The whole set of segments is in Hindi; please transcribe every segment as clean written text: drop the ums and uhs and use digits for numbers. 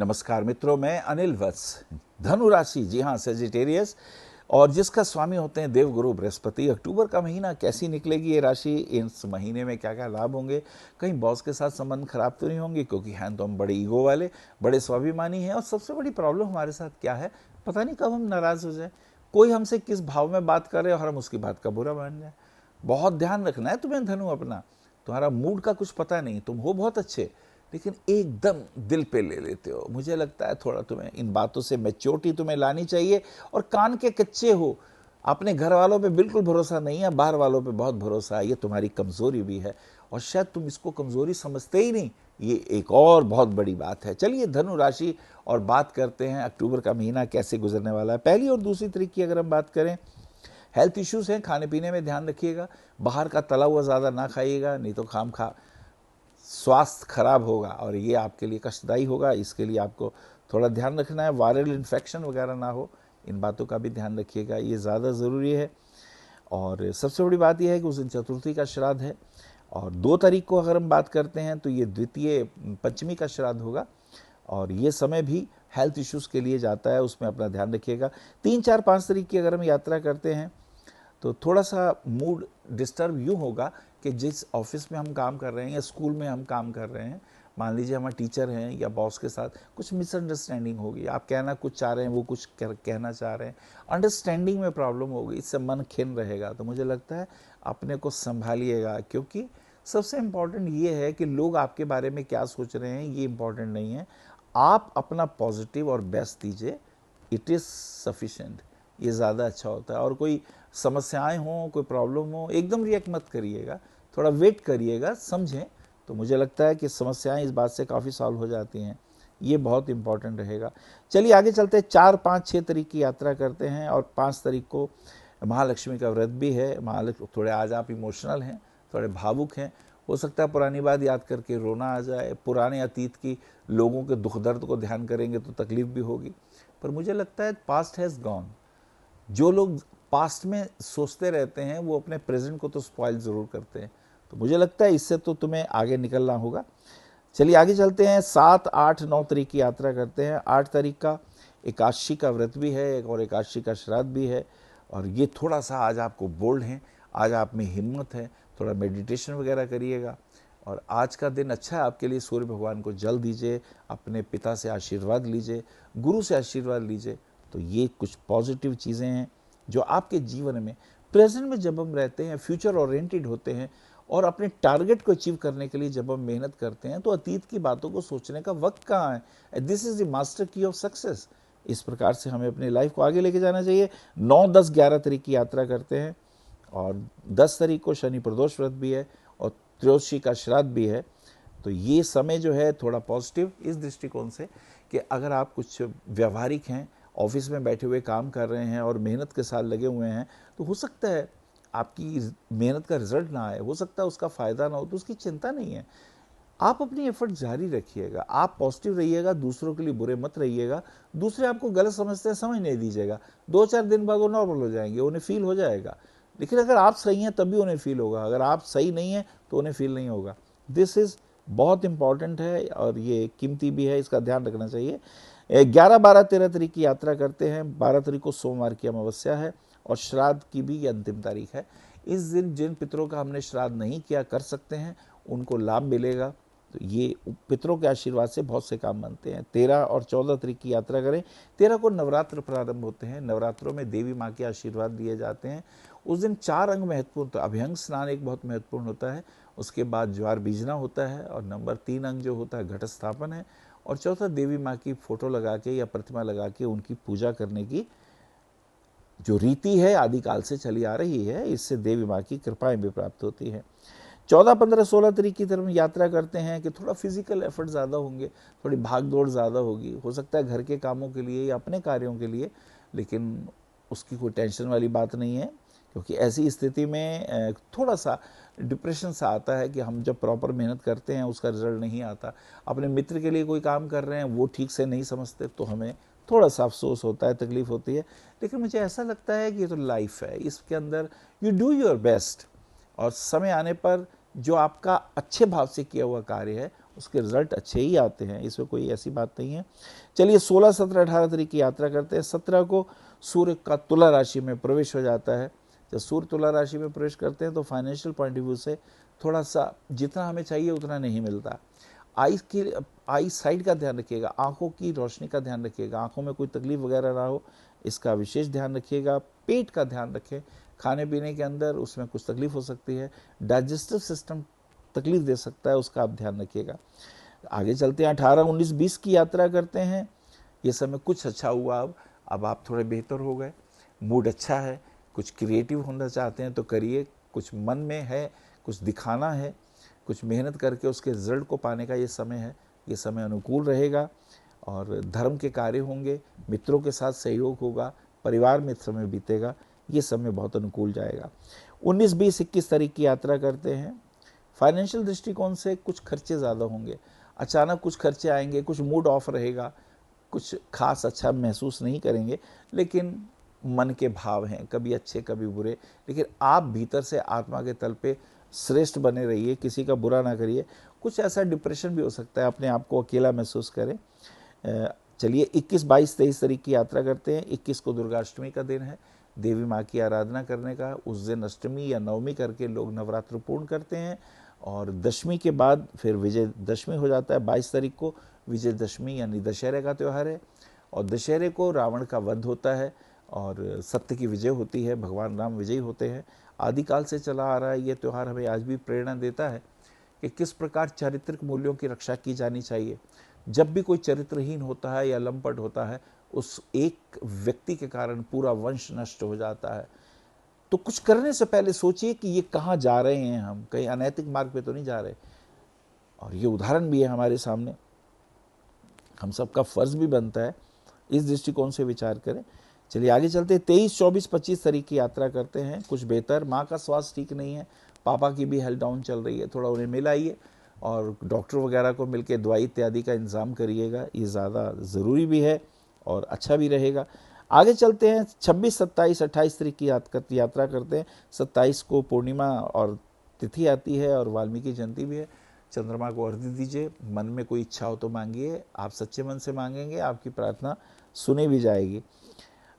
नमस्कार मित्रों, मैं अनिल वत्स। धनु राशि, जी हाँ, सेजिटेरियस, और जिसका स्वामी होते हैं देवगुरु बृहस्पति। अक्टूबर का महीना कैसी निकलेगी ये राशि, इस महीने में क्या क्या लाभ होंगे, कहीं बॉस के साथ संबंध खराब तो नहीं होंगे, क्योंकि हैं तो हम बड़े ईगो वाले, बड़े स्वाभिमानी हैं। और सबसे बड़ी प्रॉब्लम हमारे साथ क्या है, पता नहीं कब हम नाराज हो जाए। कोई हमसे किस भाव में बात करे और हम उसकी बात का बुरा मान जाए। बहुत ध्यान रखना है तुम्हें धनु अपना। तुम्हारा मूड का कुछ पता नहीं, तुम हो बहुत अच्छे, लेकिन एकदम दिल पे ले लेते हो। मुझे लगता है थोड़ा तुम्हें इन बातों से मैच्योरिटी तुम्हें लानी चाहिए। और कान के कच्चे हो, अपने घर वालों पे बिल्कुल भरोसा नहीं है, बाहर वालों पे बहुत भरोसा है। ये तुम्हारी कमजोरी भी है, और शायद तुम इसको कमजोरी समझते ही नहीं। ये एक और बहुत बड़ी बात है। चलिए धनु राशि और बात करते हैं अक्टूबर का महीना कैसे गुजरने वाला है। पहली और दूसरी तारीख की अगर हम बात करें, हेल्थ इश्यूज हैं, खाने पीने में ध्यान रखिएगा। बाहर का तला हुआ ज़्यादा ना खाइएगा, नहीं तो खाम खा स्वास्थ्य खराब होगा और ये आपके लिए कष्टदायी होगा। इसके लिए आपको थोड़ा ध्यान रखना है, वायरल इन्फेक्शन वगैरह ना हो, इन बातों का भी ध्यान रखिएगा, ये ज़्यादा ज़रूरी है। और सबसे बड़ी बात यह है कि उस दिन चतुर्थी का श्राद्ध है। और 2 तारीख को अगर हम बात करते हैं तो ये द्वितीय पंचमी का श्राद्ध होगा, और ये समय भी हेल्थ इश्यूज़ के लिए जाता है, उसमें अपना ध्यान रखिएगा। 3, 4, 5 तारीख की अगर हम यात्रा करते हैं तो थोड़ा सा मूड डिस्टर्ब यूँ होगा कि जिस ऑफिस में हम काम कर रहे हैं या स्कूल में हम काम कर रहे हैं, मान लीजिए हमारे टीचर हैं या बॉस के साथ कुछ मिसअंडरस्टैंडिंग होगी। आप कहना कुछ चाह रहे हैं, वो कुछ कहना चाह रहे हैं, अंडरस्टैंडिंग में प्रॉब्लम होगी, इससे मन खिन्न रहेगा। तो मुझे लगता है अपने को संभालिएगा, क्योंकि सबसे इम्पॉर्टेंट ये है कि लोग आपके बारे में क्या सोच रहे हैं ये इम्पॉर्टेंट नहीं है। आप अपना पॉजिटिव और बेस्ट दीजिए, इट इज़ सफिशेंट, ये ज़्यादा अच्छा होता है। और कोई समस्याएं हों, कोई प्रॉब्लम हो, एकदम रिएक्ट मत करिएगा, थोड़ा वेट करिएगा, समझें। तो मुझे लगता है कि समस्याएं इस बात से काफ़ी सॉल्व हो जाती हैं, ये बहुत इंपॉर्टेंट रहेगा। चलिए आगे चलते हैं, 4, 5, 6 तारीख की यात्रा करते हैं। और 5 तारीख को महालक्ष्मी का व्रत भी है। महालक्ष्मी, थोड़े आज आप इमोशनल हैं, थोड़े भावुक हैं, हो सकता है पुरानी बात याद करके रोना आ जाए, पुराने अतीत की लोगों के दुख दर्द को ध्यान करेंगे तो तकलीफ भी होगी। पर मुझे लगता है पास्ट हैज़ गॉन। जो लोग पास्ट में सोचते रहते हैं वो अपने प्रेजेंट को तो स्पॉइल ज़रूर करते हैं। तो मुझे लगता है इससे तो तुम्हें आगे निकलना होगा। चलिए आगे चलते हैं, 7, 8, 9 तारीख की यात्रा करते हैं। 8 तारीख का एकादशी का व्रत भी है और एकादशी का श्राद्ध भी है। और ये थोड़ा सा आज आपको बोल्ड हैं, आज आप में हिम्मत है, थोड़ा मेडिटेशन वगैरह करिएगा। और आज का दिन अच्छा है आपके लिए। सूर्य भगवान को जल दीजिए, अपने पिता से आशीर्वाद लीजिए, गुरु से आशीर्वाद लीजिए। तो ये कुछ पॉजिटिव चीज़ें हैं जो आपके जीवन में प्रेजेंट में जब हम रहते हैं, फ्यूचर ओरिएंटेड होते हैं और अपने टारगेट को अचीव करने के लिए जब हम मेहनत करते हैं, तो अतीत की बातों को सोचने का वक्त कहाँ है। दिस इज द मास्टर की ऑफ सक्सेस। इस प्रकार से हमें अपनी लाइफ को आगे लेके जाना चाहिए। 9, 10, 11 तारीख की यात्रा करते हैं, और 10 तारीख को शनि प्रदोष व्रत भी है और त्रयोदशी का श्राद्ध भी है। तो ये समय जो है थोड़ा पॉजिटिव इस दृष्टिकोण से कि अगर आप कुछ व्यवहारिक हैं, ऑफिस में बैठे हुए काम कर रहे हैं और मेहनत के साथ लगे हुए हैं, तो हो सकता है आपकी मेहनत का रिजल्ट ना आए, हो सकता है उसका फ़ायदा ना हो, तो उसकी चिंता नहीं है। आप अपनी एफर्ट जारी रखिएगा, आप पॉजिटिव रहिएगा, दूसरों के लिए बुरे मत रहिएगा। दूसरे आपको गलत समझते हैं, समझ नहीं दीजिएगा। 2-4 दिन बाद वो नॉर्मल हो जाएंगे, उन्हें फील हो जाएगा। लेकिन अगर आप सही हैं तब भी उन्हें फील होगा, अगर आप सही नहीं हैं तो उन्हें फील नहीं होगा। दिस इज़ बहुत इंपॉर्टेंट है और ये कीमती भी है, इसका ध्यान रखना चाहिए। 11, 12, 13 तारीख की यात्रा करते हैं। 12 तारीख को सोमवार की अमावस्या है और श्राद्ध की भी ये अंतिम तारीख है। इस दिन जिन पितरों का हमने श्राद्ध नहीं किया, कर सकते हैं, उनको लाभ मिलेगा। तो ये पितरों के आशीर्वाद से बहुत से काम बनते हैं। 13 और 14 तारीख की यात्रा करें। 13 को नवरात्र प्रारंभ होते हैं। नवरात्रों में देवी माँ के आशीर्वाद दिए जाते हैं। उस दिन 4 अंग महत्वपूर्ण, तो अभ्यंग स्नान एक बहुत महत्वपूर्ण होता है, उसके बाद ज्वार बीजना होता है, और नंबर 3 अंग जो होता है घट स्थापन है, और चौथा देवी माँ की फोटो लगा के या प्रतिमा लगा के उनकी पूजा करने की जो रीति है आदिकाल से चली आ रही है। इससे देवी माँ की कृपाएं भी प्राप्त होती हैं। 14, 15, 16 तारीख की तरफ यात्रा करते हैं कि थोड़ा फिजिकल एफर्ट ज़्यादा होंगे, थोड़ी भाग दौड़ ज़्यादा होगी, हो सकता है घर के कामों के लिए या अपने कार्यों के लिए, लेकिन उसकी कोई टेंशन वाली बात नहीं है, क्योंकि ऐसी स्थिति में थोड़ा सा डिप्रेशन सा आता है कि हम जब प्रॉपर मेहनत करते हैं उसका रिजल्ट नहीं आता। अपने मित्र के लिए कोई काम कर रहे हैं, वो ठीक से नहीं समझते, तो हमें थोड़ा सा अफसोस होता है, तकलीफ होती है। लेकिन मुझे ऐसा लगता है कि ये तो लाइफ है, इसके अंदर यू डू योर बेस्ट, और समय आने पर जो आपका अच्छे भाव से किया हुआ कार्य है उसके रिजल्ट अच्छे ही आते हैं, इसमें कोई ऐसी बात नहीं है। चलिए 16, 17, 18 तारीख की यात्रा करते हैं। 17 को सूर्य का तुला राशि में प्रवेश हो जाता है। जब सूर्य तुला राशि में प्रवेश करते हैं तो फाइनेंशियल पॉइंट ऑफ व्यू से थोड़ा सा जितना हमें चाहिए उतना नहीं मिलता। आई साइड का ध्यान रखिएगा, आंखों की रोशनी का ध्यान रखिएगा, आंखों में कोई तकलीफ वगैरह ना हो इसका विशेष ध्यान रखिएगा। पेट का ध्यान रखें, खाने पीने के अंदर उसमें कुछ तकलीफ हो सकती है, डाइजेस्टिव सिस्टम तकलीफ दे सकता है, उसका आप ध्यान रखिएगा। आगे चलते हैं 18, 19, 20 की यात्रा करते हैं। ये समय कुछ अच्छा हुआ, अब आप थोड़े बेहतर हो गए, मूड अच्छा है, कुछ क्रिएटिव होना चाहते हैं तो करिए, कुछ मन में है, कुछ दिखाना है, कुछ मेहनत करके उसके रिजल्ट को पाने का ये समय है। ये समय अनुकूल रहेगा और धर्म के कार्य होंगे, मित्रों के साथ सहयोग होगा, परिवार में समय बीतेगा, ये समय बहुत अनुकूल जाएगा। 19, 20, 21 तारीख की यात्रा करते हैं। फाइनेंशियल दृष्टिकोण से कुछ खर्चे ज़्यादा होंगे, अचानक कुछ खर्चे आएंगे, कुछ मूड ऑफ रहेगा, कुछ खास अच्छा महसूस नहीं करेंगे, लेकिन मन के भाव हैं, कभी अच्छे कभी बुरे, लेकिन आप भीतर से आत्मा के तल पे श्रेष्ठ बने रहिए, किसी का बुरा ना करिए। कुछ ऐसा डिप्रेशन भी हो सकता है, अपने आप को अकेला महसूस करें। चलिए 21, 22, 23 तारीख की यात्रा करते हैं। 21 को दुर्गाष्टमी का दिन है, देवी माँ की आराधना करने का। उस दिन अष्टमी या नवमी करके लोग नवरात्र पूर्ण करते हैं और दशमी के बाद फिर विजयदशमी हो जाता है। 22 तारीख को विजयदशमी यानी दशहरे का त्यौहार है और दशहरे को रावण का वध होता है और सत्य की विजय होती है, भगवान राम विजयी होते हैं। आदिकाल से चला आ रहा है ये त्यौहार हमें आज भी प्रेरणा देता है कि किस प्रकार चारित्रिक मूल्यों की रक्षा की जानी चाहिए। जब भी कोई चरित्रहीन होता है या लंपट होता है, उस एक व्यक्ति के कारण पूरा वंश नष्ट हो जाता है। तो कुछ करने से पहले सोचिए कि ये कहाँ जा रहे हैं, हम कहीं अनैतिक मार्ग पे तो नहीं जा रहे। और ये उदाहरण भी है हमारे सामने, हम सबका फर्ज भी बनता है इस दृष्टिकोण से विचार करें। चलिए आगे चलते हैं। 23, 24, 25 तारीख की यात्रा करते हैं। कुछ बेहतर, माँ का स्वास्थ्य ठीक नहीं है, पापा की भी हेल्थ डाउन चल रही है, थोड़ा उन्हें मिलाइए और डॉक्टर वगैरह को मिलकर दवाई इत्यादि का इंतजाम करिएगा, ये ज़्यादा ज़रूरी भी है और अच्छा भी रहेगा। आगे चलते हैं 26, 27, 28 तारीख की यात्रा करते हैं। 27 को पूर्णिमा और तिथि आती है और वाल्मीकि जयंती भी है। चंद्रमा को अर्घ्य दीजिए, मन में कोई इच्छा हो तो मांगिए, आप सच्चे मन से मांगेंगे, आपकी प्रार्थना सुनी भी जाएगी।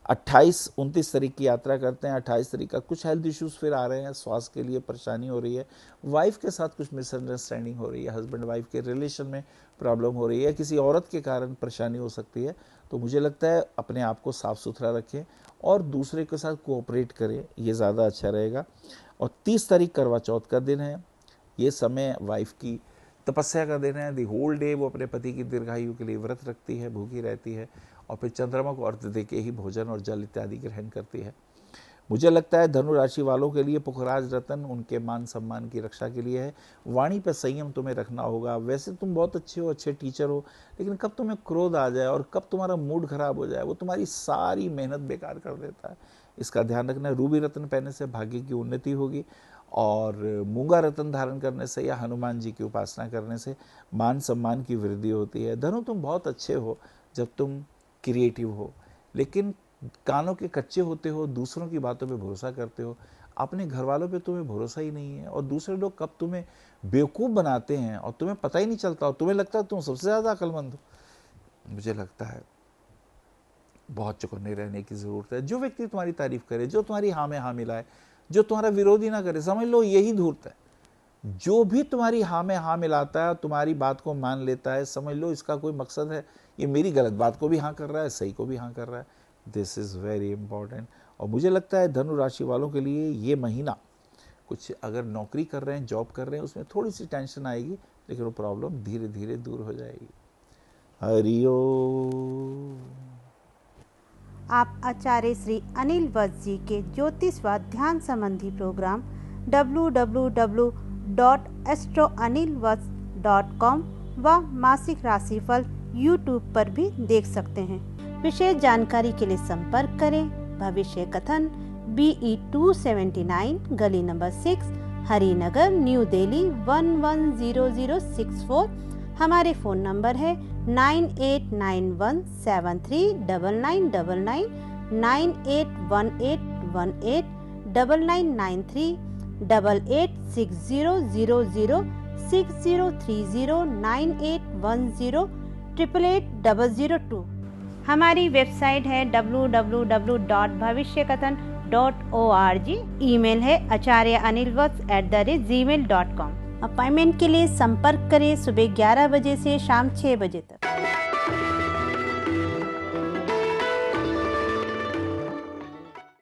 28, 29 तारीख की यात्रा करते हैं। 28 तारीख का कुछ हेल्थ इश्यूज फिर आ रहे हैं, स्वास्थ्य के लिए परेशानी हो रही है, वाइफ के साथ कुछ मिसअंडरस्टैंडिंग हो रही है, हस्बैंड वाइफ के रिलेशन में प्रॉब्लम हो रही है, किसी औरत के कारण परेशानी हो सकती है। तो मुझे लगता है अपने आप को साफ सुथरा रखें और दूसरे के साथ कोऑपरेट करें, ये ज़्यादा अच्छा रहेगा। और 30 तारीख करवा चौथ का दिन है। ये समय वाइफ की तपस्या का दिन है। दी होल डे वो अपने पति की दीर्घायु के लिए व्रत रखती है, भूखी रहती है और फिर चंद्रमा को अर्घ्य देके ही भोजन और जल इत्यादि ग्रहण करती है। मुझे लगता है धनु राशि वालों के लिए पुखराज रत्न उनके मान सम्मान की रक्षा के लिए है। वाणी पर संयम तुम्हें रखना होगा। वैसे तुम बहुत अच्छे हो, अच्छे टीचर हो, लेकिन कब तुम्हें क्रोध आ जाए और कब तुम्हारा मूड खराब हो जाए, वो तुम्हारी सारी मेहनत बेकार कर देता है। इसका ध्यान रखना। रूबी रत्न पहनने से भाग्य की उन्नति होगी और मूंगा रत्न धारण करने से या हनुमान जी की उपासना करने से मान सम्मान की वृद्धि होती है। धनु तुम बहुत अच्छे हो जब तुम क्रिएटिव हो, लेकिन कानों के कच्चे होते हो, दूसरों की बातों पे भरोसा करते हो, अपने घर वालों पे तुम्हें भरोसा ही नहीं है और दूसरे लोग कब तुम्हें बेवकूफ़ बनाते हैं और तुम्हें पता ही नहीं चलता और तुम्हें लगता है तुम सबसे ज़्यादा अक्लमंद हो। मुझे लगता है बहुत चौकन्ने रहने की ज़रूरत है। जो व्यक्ति तुम्हारी तारीफ करे, जो तुम्हारी हाँ में हाँ मिलाए, जो तुम्हारा विरोधी ना करे, समझ लो यही धूर्त है। जो भी तुम्हारी हाँ में हाँ मिलाता है, तुम्हारी बात को मान लेता है, समझ लो इसका कोई मकसद है, ये मेरी गलत बात को भी हाँ कर रहा है, सही को भी हाँ कर रहा है। This is very important. और मुझे लगता है धनु राशि वालों के लिए ये महीना, कुछ अगर नौकरी कर रहे हैं, जॉब कर रहे हैं, उसमें थोड़ी सी टेंशन आएगी, लेकिन वो प्रॉब्लम धीरे धीरे दूर हो जाएगी। हरिओम। आप आचार्य श्री अनिल वत्स जी के ज्योतिष व ध्यान संबंधी प्रोग्राम www.astroanilvats.com व मासिक राशिफल YouTube पर भी देख सकते हैं। विशेष जानकारी के लिए संपर्क करें। भविष्य कथन BE 279 गली नंबर 6 हरिनगर न्यू दिल्ली 110064। हमारे फ़ोन नंबर है 9891739999, 9818189993, 886000 603098108802। हमारी वेबसाइट है www.bhavishyakathan.org। ईमेल है acharyaanilvats@gmail.com। अपॉइंटमेंट के लिए संपर्क करें सुबह 11 बजे से शाम 6 बजे तक।